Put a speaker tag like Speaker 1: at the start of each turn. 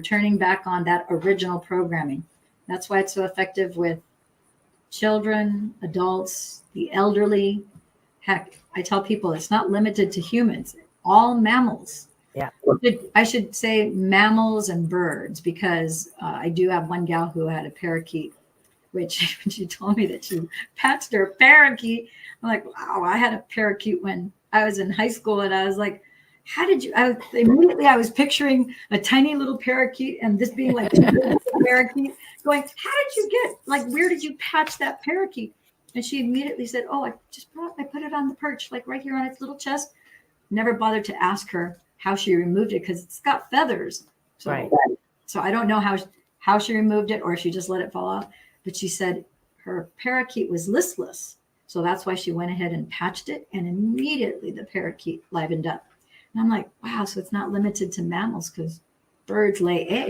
Speaker 1: turning back on that original programming. That's why it's so effective with children, adults, the elderly. Heck, I tell people it's not limited to humans, all mammals.
Speaker 2: Yeah.
Speaker 1: I should say mammals and birds, because I do have one gal who had a parakeet, which when she told me that she patched her parakeet, I'm like, wow, I had a parakeet when I was in high school. And I was like, how did you, immediately I was picturing a tiny little parakeet and this being like a parakeet going, how did you get, like, where did you patch that parakeet? And she immediately said, oh, I put it on the perch, like right here on its little chest. Never bothered to ask her how she removed it, because it's got feathers. So,
Speaker 2: Right.
Speaker 1: So I don't know how she removed it, or if she just let it fall off. But she said her parakeet was listless. So that's why she went ahead and patched it, and immediately the parakeet livened up. And I'm like, wow, so it's not limited to mammals, because birds lay eggs.